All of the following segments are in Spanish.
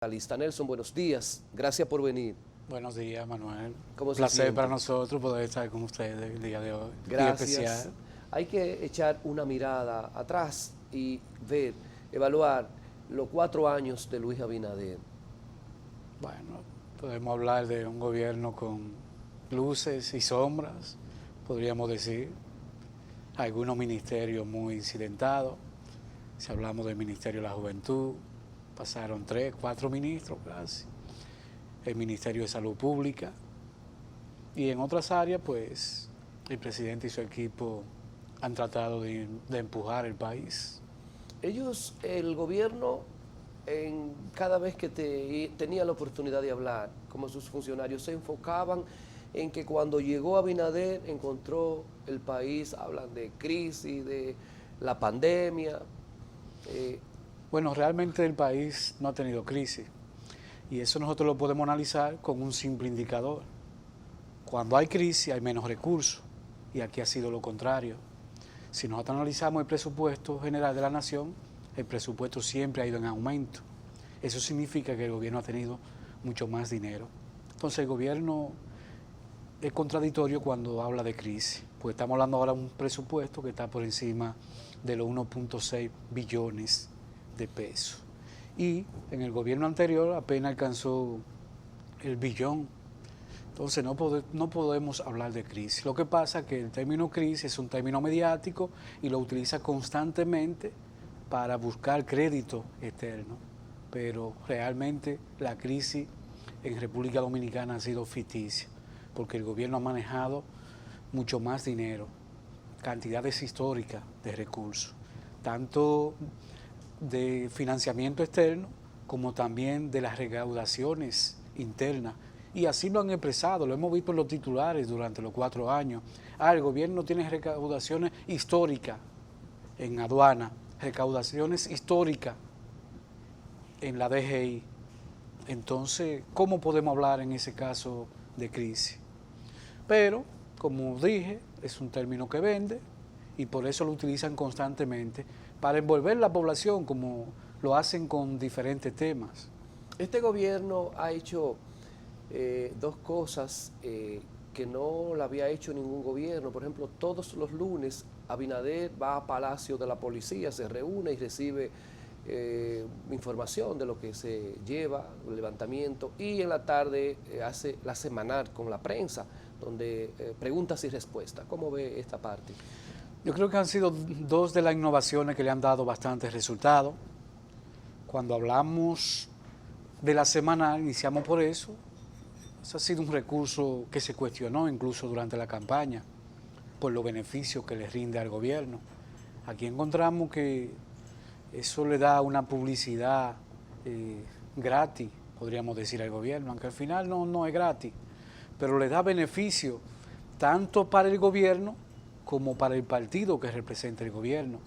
La lista. Nelson, buenos días. Gracias por venir. Buenos días, Manuel. ¿Cómo Un se placer siente? para nosotros poder estar con ustedes el día de hoy. Día Gracias. especial. Hay que echar una mirada atrás y ver, evaluar los 4 años de Luis Abinader. Bueno, podemos hablar de un gobierno con luces y sombras, podríamos decir. Algunos ministerios muy incidentados. Si hablamos del Ministerio de la Juventud, pasaron 3, 4 ministros casi. El Ministerio de Salud Pública. Y en otras áreas, pues, el presidente y su equipo han tratado de empujar el país. Ellos, el gobierno, cada vez que tenía la oportunidad de hablar, como sus funcionarios, se enfocaban en que cuando llegó Abinader encontró el país, hablan de crisis, de la pandemia. Bueno, realmente el país no ha tenido crisis. Y eso nosotros lo podemos analizar con un simple indicador. Cuando hay crisis hay menos recursos. Y aquí ha sido lo contrario. Si nosotros analizamos el presupuesto general de la nación, el presupuesto siempre ha ido en aumento. Eso significa que el gobierno ha tenido mucho más dinero. Entonces el gobierno es contradictorio cuando habla de crisis, pues estamos hablando ahora de un presupuesto que está por encima de los 1.6 billones de pesos. Y en el gobierno anterior apenas alcanzó el billón. Entonces no podemos hablar de crisis. Lo que pasa es que el término crisis es un término mediático y lo utiliza constantemente para buscar crédito externo. Pero realmente la crisis en República Dominicana ha sido ficticia, porque el gobierno ha manejado mucho más dinero, cantidades históricas de recursos, tanto de financiamiento externo como también de las recaudaciones internas. Y así lo han expresado, lo hemos visto en los titulares durante los 4 años. El gobierno tiene recaudaciones históricas en aduana, recaudaciones históricas en la DGI. Entonces, ¿cómo podemos hablar en ese caso de crisis? Pero, como dije, es un término que vende y por eso lo utilizan constantemente para envolver la población como lo hacen con diferentes temas. Este gobierno ha hecho dos cosas que no la había hecho ningún gobierno. Por ejemplo, todos los lunes Abinader va a Palacio de la Policía, se reúne y recibe información de lo que se lleva, el levantamiento, y en la tarde hace la semanal con la prensa, donde preguntas y respuestas. ¿Cómo ve esta parte? Yo creo que han sido dos de las innovaciones que le han dado bastantes resultados. Cuando hablamos de la semanal, iniciamos por eso. Eso ha sido un recurso que se cuestionó incluso durante la campaña por los beneficios que le rinde al gobierno. Aquí encontramos que eso le da una publicidad gratis, podríamos decir, al gobierno, aunque al final no es gratis, pero le da beneficio tanto para el gobierno como para el partido que representa el gobierno.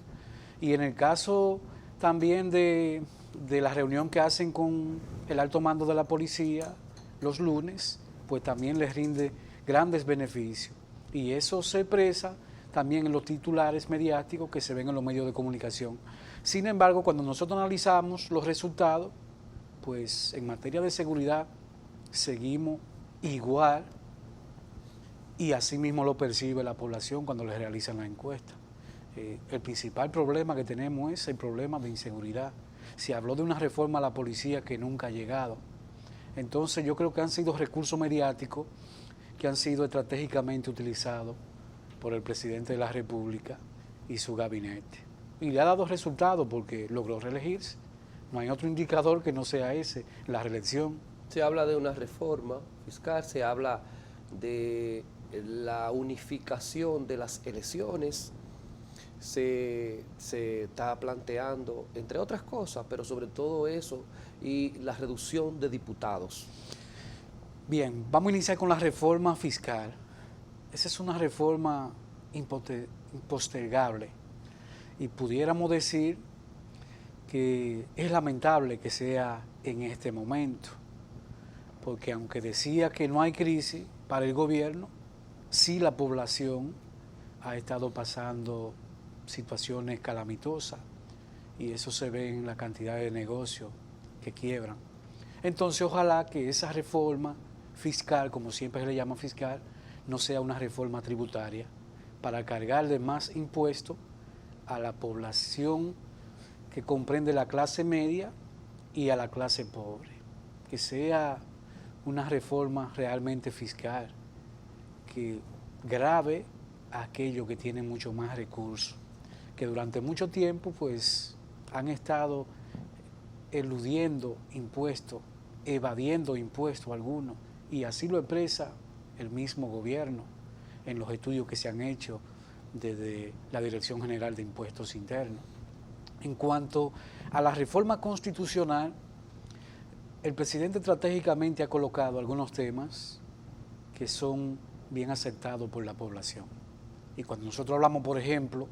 Y en el caso también de la reunión que hacen con el alto mando de la policía los lunes, pues también les rinde grandes beneficios. Y eso se expresa también en los titulares mediáticos que se ven en los medios de comunicación. Sin embargo, cuando nosotros analizamos los resultados, pues en materia de seguridad seguimos igual y así mismo lo percibe la población cuando les realizan la encuesta. El principal problema que tenemos es el problema de inseguridad. Se habló de una reforma a la policía que nunca ha llegado. Entonces yo creo que han sido recursos mediáticos que han sido estratégicamente utilizados por el presidente de la República y su gabinete. Y le ha dado resultados porque logró reelegirse. No hay otro indicador que no sea ese, la reelección. Se habla de una reforma fiscal, se habla de la unificación de las elecciones, se está planteando, entre otras cosas, pero sobre todo eso, y la reducción de diputados. Bien, vamos a iniciar con la reforma fiscal. Esa es una reforma impostergable y pudiéramos decir que es lamentable que sea en este momento, porque aunque decía que no hay crisis para el gobierno, sí la población ha estado pasando situaciones calamitosas y eso se ve en la cantidad de negocios que quiebran. Entonces, ojalá que esa reforma fiscal, como siempre se le llama fiscal, no sea una reforma tributaria para cargarle más impuestos a la población que comprende la clase media y a la clase pobre. Que sea una reforma realmente fiscal que grave a aquellos que tienen mucho más recursos, que durante mucho tiempo pues han estado eludiendo impuestos, evadiendo impuestos algunos, y así lo expresa el mismo gobierno en los estudios que se han hecho desde la Dirección General de Impuestos Internos. En cuanto a la reforma constitucional, el presidente estratégicamente ha colocado algunos temas que son bien aceptados por la población. Y cuando nosotros hablamos, por ejemplo,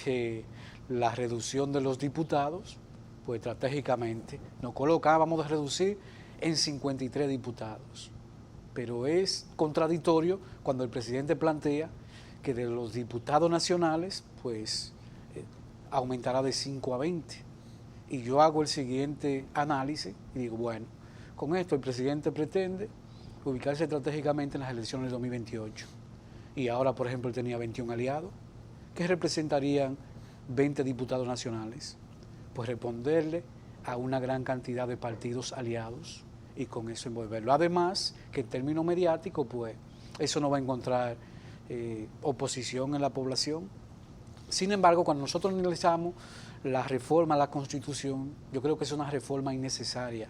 de la reducción de los diputados, pues estratégicamente nos colocábamos de reducir en 53 diputados. Pero es contradictorio cuando el presidente plantea que de los diputados nacionales, pues aumentará de 5 a 20. Y yo hago el siguiente análisis y digo, bueno, con esto el presidente pretende ubicarse estratégicamente en las elecciones de 2028. Y ahora, por ejemplo, él tenía 21 aliados, que representarían 20 diputados nacionales. Pues responderle a una gran cantidad de partidos aliados y con eso envolverlo. Además, que en términos mediáticos, pues eso no va a encontrar oposición en la población. Sin embargo, cuando nosotros analizamos la reforma a la Constitución, yo creo que es una reforma innecesaria,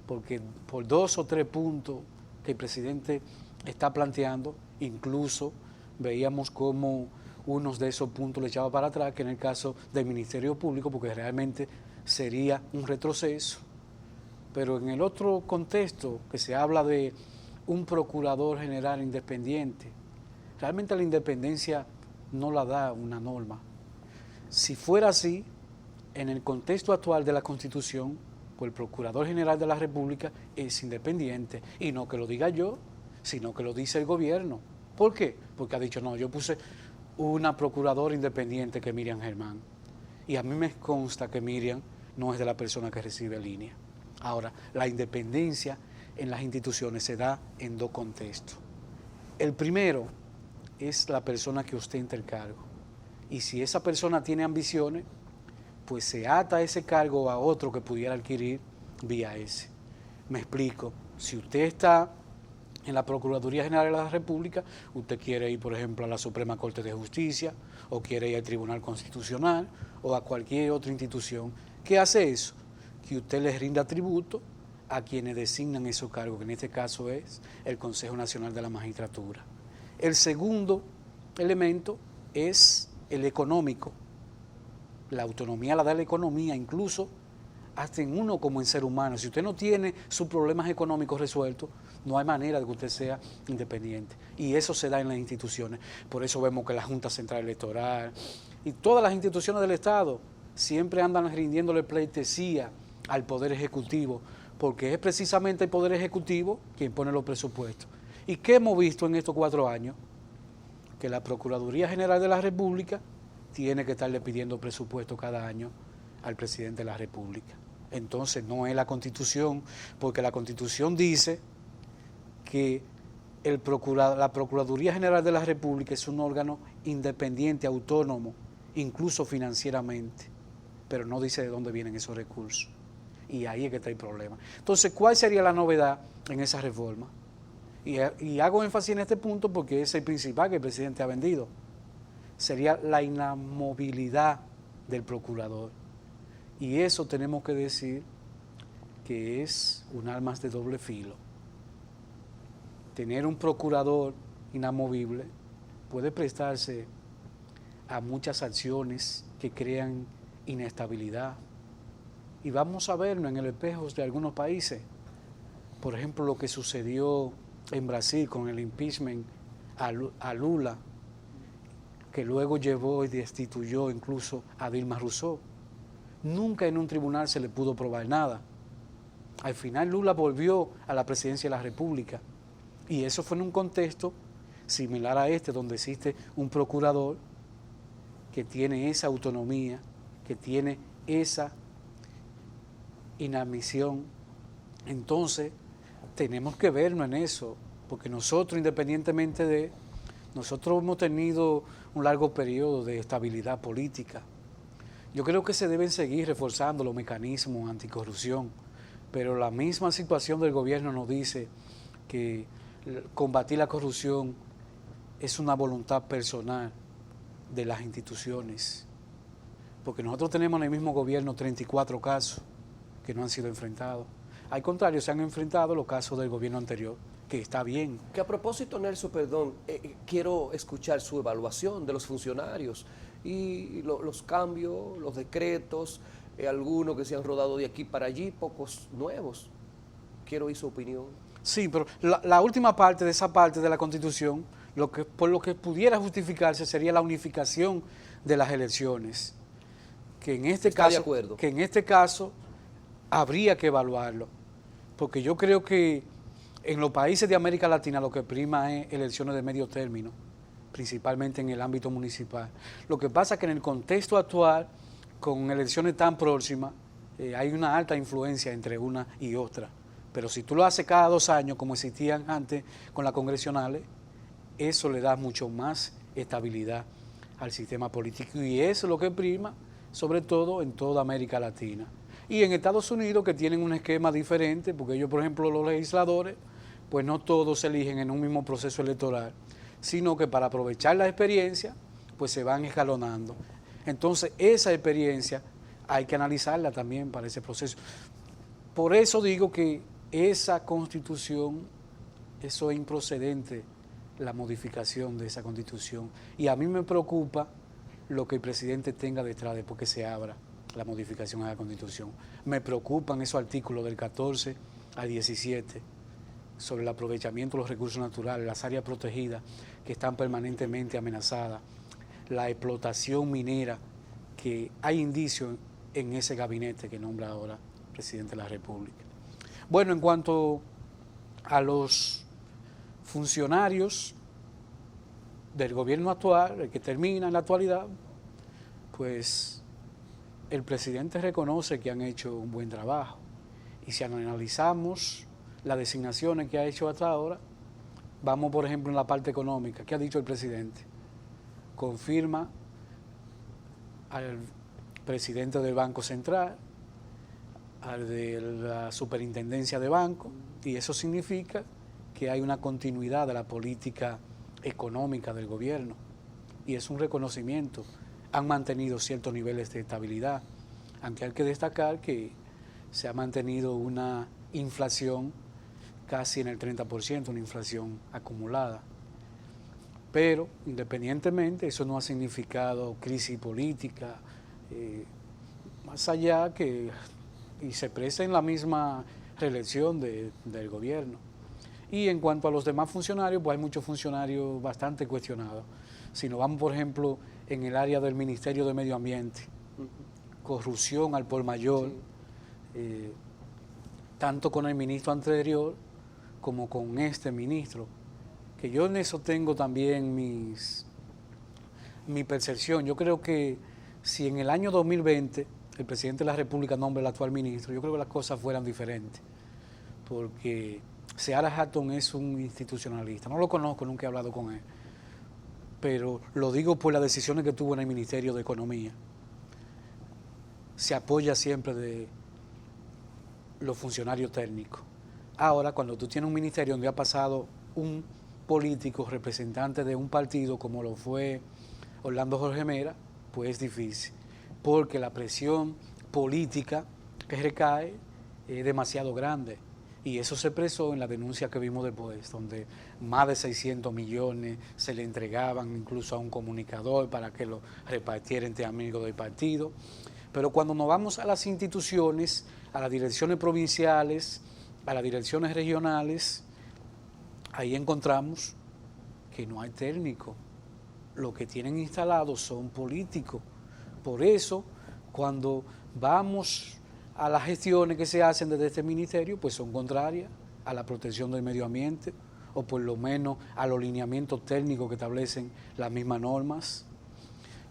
porque por 2 o 3 puntos que el presidente está planteando, incluso veíamos cómo unos de esos puntos le echaba para atrás, que en el caso del Ministerio Público, porque realmente sería un retroceso. Pero en el otro contexto, que se habla de un procurador general independiente, realmente la independencia no la da una norma. Si fuera así, en el contexto actual de la Constitución, pues el Procurador General de la República es independiente, y no que lo diga yo, sino que lo dice el gobierno. ¿Por qué? Porque ha dicho, no, yo puse una procuradora independiente que es Miriam Germán, y a mí me consta que Miriam no es de la persona que recibe línea. Ahora, la independencia en las instituciones se da en 2 contextos. El primero es la persona que ostenta el cargo, y si esa persona tiene ambiciones, pues se ata ese cargo a otro que pudiera adquirir vía ese. Me explico, si usted está en la Procuraduría General de la República, usted quiere ir, por ejemplo, a la Suprema Corte de Justicia, o quiere ir al Tribunal Constitucional, o a cualquier otra institución. ¿Qué hace eso? Que usted les rinda tributo a quienes designan esos cargos, que en este caso es el Consejo Nacional de la Magistratura. El segundo elemento es el económico. La autonomía la da la economía, incluso hasta en uno como en ser humano. Si usted no tiene sus problemas económicos resueltos, no hay manera de que usted sea independiente. Y eso se da en las instituciones. Por eso vemos que la Junta Central Electoral y todas las instituciones del Estado siempre andan rindiéndole pleitesía al Poder Ejecutivo, porque es precisamente el Poder Ejecutivo quien pone los presupuestos. ¿Y qué hemos visto en estos 4 años? Que la Procuraduría General de la República tiene que estarle pidiendo presupuesto cada año al presidente de la República. Entonces no es la Constitución, porque la Constitución dice que la Procuraduría General de la República es un órgano independiente, autónomo, incluso financieramente, pero no dice de dónde vienen esos recursos. Y ahí es que está el problema. Entonces, ¿cuál sería la novedad en esa reforma? Y hago énfasis en este punto porque es el principal que el presidente ha vendido. Sería la inamovilidad del procurador. Y eso tenemos que decir que es un arma de doble filo. Tener un procurador inamovible puede prestarse a muchas acciones que crean inestabilidad. Y vamos a verlo en el espejo de algunos países. Por ejemplo, lo que sucedió en Brasil con el impeachment a Lula, que luego llevó y destituyó incluso a Dilma Rousseff. Nunca en un tribunal se le pudo probar nada. Al final Lula volvió a la presidencia de la República, y eso fue en un contexto similar a este, donde existe un procurador que tiene esa autonomía, que tiene esa inadmisión Entonces, tenemos que vernos en eso, porque nosotros, independientemente de, nosotros hemos tenido un largo periodo de estabilidad política. Yo creo que se deben seguir reforzando los mecanismos anticorrupción, pero la misma situación del gobierno nos dice que combatir la corrupción es una voluntad personal de las instituciones, porque nosotros tenemos en el mismo gobierno 34 casos que no han sido enfrentados. Al contrario, se han enfrentado los casos del gobierno anterior, que está bien. Que a propósito, Nelson, perdón, quiero escuchar su evaluación de los funcionarios y los cambios, los decretos, algunos que se han rodado de aquí para allí, pocos nuevos. Quiero oír su opinión. Sí, pero la última parte de esa parte de la Constitución, por lo que pudiera justificarse sería la unificación de las elecciones, que en este ¿Está caso, de acuerdo? que en este caso habría que evaluarlo, porque yo creo que en los países de América Latina lo que prima es elecciones de medio término, principalmente en el ámbito municipal. Lo que pasa es que en el contexto actual, con elecciones tan próximas, hay una alta influencia entre una y otra. Pero si tú lo haces cada 2 años, como existían antes con las congresionales, eso le da mucho más estabilidad al sistema político. Y eso es lo que prima, sobre todo en toda América Latina. Y en Estados Unidos, que tienen un esquema diferente, porque ellos, por ejemplo, los legisladores, pues no todos se eligen en un mismo proceso electoral, sino que para aprovechar la experiencia, pues se van escalonando. Entonces, esa experiencia hay que analizarla también para ese proceso. Por eso digo que esa Constitución, eso es improcedente, la modificación de esa Constitución. Y a mí me preocupa lo que el presidente tenga detrás de porque se abra la modificación a la Constitución. Me preocupan esos artículos del 14 al 17 sobre el aprovechamiento de los recursos naturales, las áreas protegidas que están permanentemente amenazadas, la explotación minera, que hay indicios en ese gabinete que nombra ahora el presidente de la República. Bueno, en cuanto a los funcionarios del gobierno actual, el que termina en la actualidad, pues el presidente reconoce que han hecho un buen trabajo. Y si analizamos las designaciones que ha hecho hasta ahora, vamos por ejemplo en la parte económica. ¿Qué ha dicho el presidente? Confirma al presidente del Banco Central, al de la Superintendencia de Banco, y eso significa que hay una continuidad de la política económica del gobierno, y es un reconocimiento. Han mantenido ciertos niveles de estabilidad, aunque hay que destacar que se ha mantenido una inflación casi en el 30%, una inflación acumulada. Pero, independientemente, eso no ha significado crisis política, más allá que, y se expresa en la misma reelección del gobierno. Y en cuanto a los demás funcionarios, pues hay muchos funcionarios bastante cuestionados. Si nos vamos, por ejemplo, en el área del Ministerio de Medio Ambiente, corrupción al por mayor, sí. Tanto con el ministro anterior como con este ministro, que yo en eso tengo también mi percepción. Yo creo que si en el año 2020 el presidente de la República nombra al actual ministro, yo creo que las cosas fueran diferentes, porque Seara Hatton es un institucionalista, no lo conozco, nunca he hablado con él, pero lo digo por las decisiones que tuvo en el Ministerio de Economía. Se apoya siempre de los funcionarios técnicos. Ahora, cuando tú tienes un ministerio donde ha pasado un político representante de un partido como lo fue Orlando Jorge Mera, pues es difícil, porque la presión política que recae es demasiado grande. Y eso se expresó en la denuncia que vimos después, donde más de 600 millones se le entregaban incluso a un comunicador para que lo repartiera entre amigos del partido. Pero cuando nos vamos a las instituciones, a las direcciones provinciales, a las direcciones regionales, ahí encontramos que no hay técnico. Lo que tienen instalados son políticos. Por eso, cuando vamos a las gestiones que se hacen desde este ministerio, pues son contrarias a la protección del medio ambiente, o por lo menos a los lineamientos técnicos que establecen las mismas normas.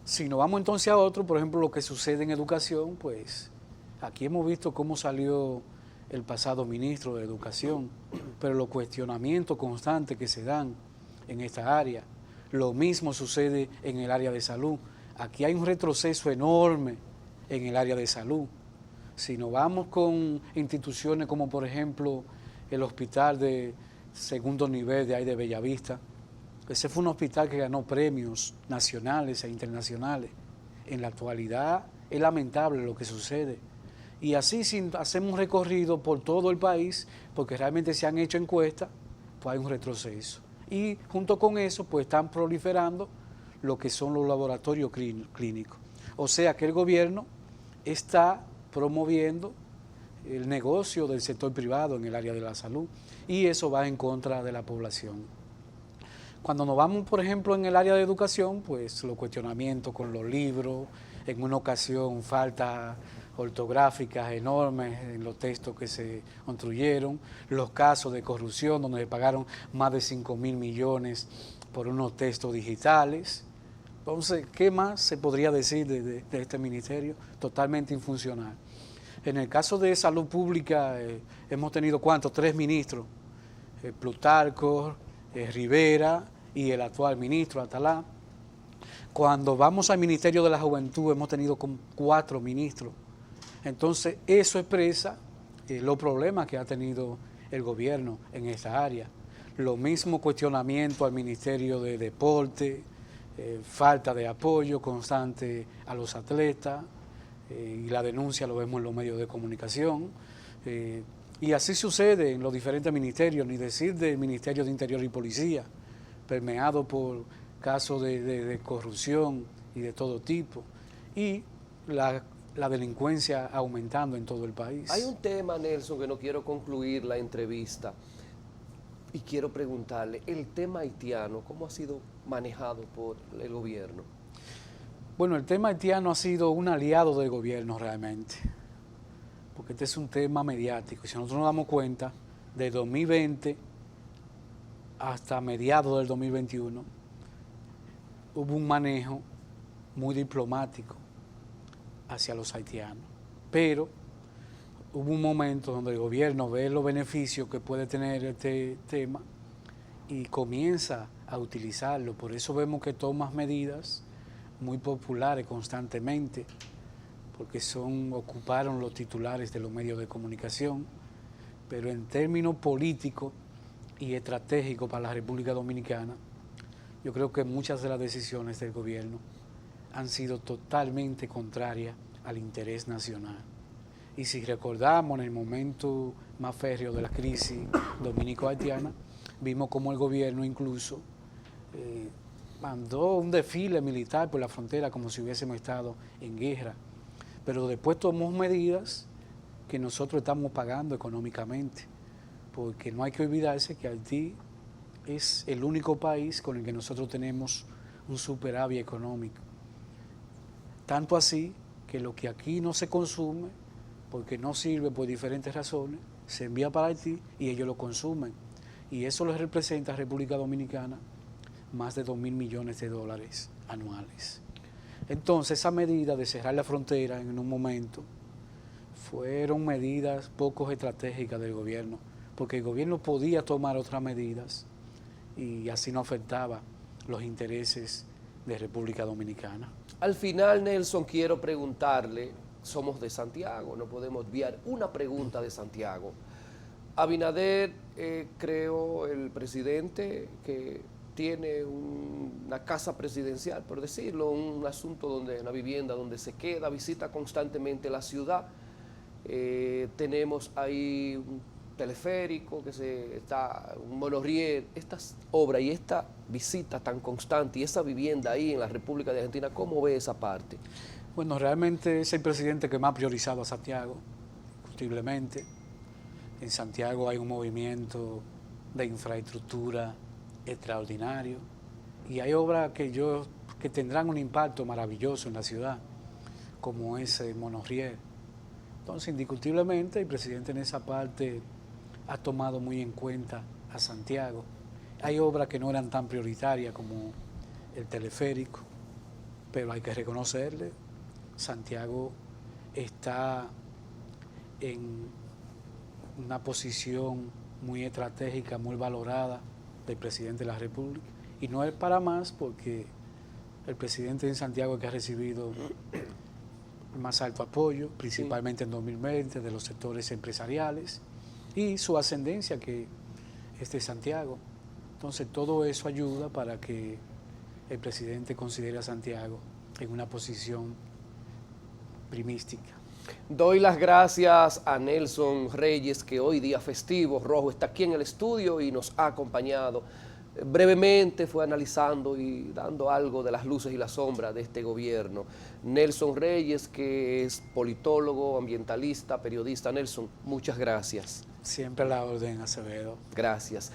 Si nos vamos entonces a otro, por ejemplo, lo que sucede en educación, pues aquí hemos visto cómo salió el pasado ministro de Educación, pero los cuestionamientos constantes que se dan en esta área. Lo mismo sucede en el área de salud. Aquí hay un retroceso enorme en el área de salud. Si nos vamos con instituciones como por ejemplo el hospital de segundo nivel de ahí de Bellavista, ese fue un hospital que ganó premios nacionales e internacionales. En la actualidad es lamentable lo que sucede. Y así, si hacemos un recorrido por todo el país, porque realmente se han hecho encuestas, pues hay un retroceso. Y junto con eso, pues están proliferando lo que son los laboratorios clínicos. O sea que el gobierno está promoviendo el negocio del sector privado en el área de la salud, y eso va en contra de la población. Cuando nos vamos, por ejemplo, en el área de educación, pues los cuestionamientos con los libros, en una ocasión faltas ortográficas enormes en los textos que se construyeron, los casos de corrupción donde se pagaron más de 5.000 millones por unos textos digitales. Entonces, ¿qué más se podría decir de este ministerio? Totalmente infuncional. En el caso de salud pública hemos tenido, ¿cuántos? 3 ministros, Plutarco, Rivera y el actual ministro, Atalá. Cuando vamos al Ministerio de la Juventud hemos tenido 4 ministros. Entonces, eso expresa los problemas que ha tenido el gobierno en esta área. Lo mismo cuestionamiento al Ministerio de Deporte, falta de apoyo constante a los atletas, y la denuncia lo vemos en los medios de comunicación. Y así sucede en los diferentes ministerios, ni decir del Ministerio de Interior y Policía, permeado por casos de corrupción y de todo tipo. Y la delincuencia aumentando en todo el país. Hay un tema, Nelson, que no quiero concluir la entrevista y quiero preguntarle, el tema haitiano, ¿cómo ha sido manejado por el gobierno? Bueno, el tema haitiano ha sido un aliado del gobierno realmente, porque este es un tema mediático. Y si nosotros nos damos cuenta, de 2020 hasta mediados del 2021, hubo un manejo muy diplomático hacia los haitianos, pero hubo un momento donde el gobierno ve los beneficios que puede tener este tema y comienza a utilizarlo. Por eso vemos que toma medidas muy populares constantemente, porque ocuparon los titulares de los medios de comunicación, pero en términos políticos y estratégicos para la República Dominicana, yo creo que muchas de las decisiones del gobierno han sido totalmente contrarias al interés nacional. Y si recordamos en el momento más férreo de la crisis dominico-haitiana, vimos cómo el gobierno incluso mandó un desfile militar por la frontera como si hubiésemos estado en guerra. Pero después tomó medidas que nosotros estamos pagando económicamente, porque no hay que olvidarse que Haití es el único país con el que nosotros tenemos un superávit económico. Tanto así que lo que aquí no se consume, porque no sirve por diferentes razones, se envía para Haití y ellos lo consumen. Y eso les representa a República Dominicana más de 2.000 millones de dólares anuales. Entonces, esa medida de cerrar la frontera en un momento fueron medidas poco estratégicas del gobierno, porque el gobierno podía tomar otras medidas y así no afectaba los intereses de República Dominicana. Al final, Nelson, quiero preguntarle, somos de Santiago, no podemos obviar una pregunta de Santiago. Abinader, creo, el presidente que tiene una casa presidencial, por decirlo, un asunto donde, una vivienda donde se queda, visita constantemente la ciudad. Tenemos ahí un teleférico, un monorriel, estas obras y esta visita tan constante y esa vivienda ahí en la República de Argentina, ¿cómo ve esa parte? Bueno, realmente es el presidente que más ha priorizado a Santiago, indiscutiblemente. En Santiago hay un movimiento de infraestructura extraordinario y hay obras que tendrán un impacto maravilloso en la ciudad, como ese monorriel. Entonces, indiscutiblemente, el presidente en esa parte ha tomado muy en cuenta a Santiago. Hay obras que no eran tan prioritarias como el teleférico, pero hay que reconocerle, Santiago está en una posición muy estratégica, muy valorada del presidente de la República. Y no es para más porque el presidente en Santiago es que ha recibido el más alto apoyo, principalmente en 2020, de los sectores empresariales y su ascendencia que es de Santiago. Entonces todo eso ayuda para que el presidente considere a Santiago en una posición primística. Doy las gracias a Nelson Reyes, que hoy día festivo, rojo, está aquí en el estudio y nos ha acompañado. Brevemente fue analizando y dando algo de las luces y las sombras de este gobierno. Nelson Reyes, que es politólogo, ambientalista, periodista. Nelson, muchas gracias. Siempre a la orden, Acevedo. Gracias.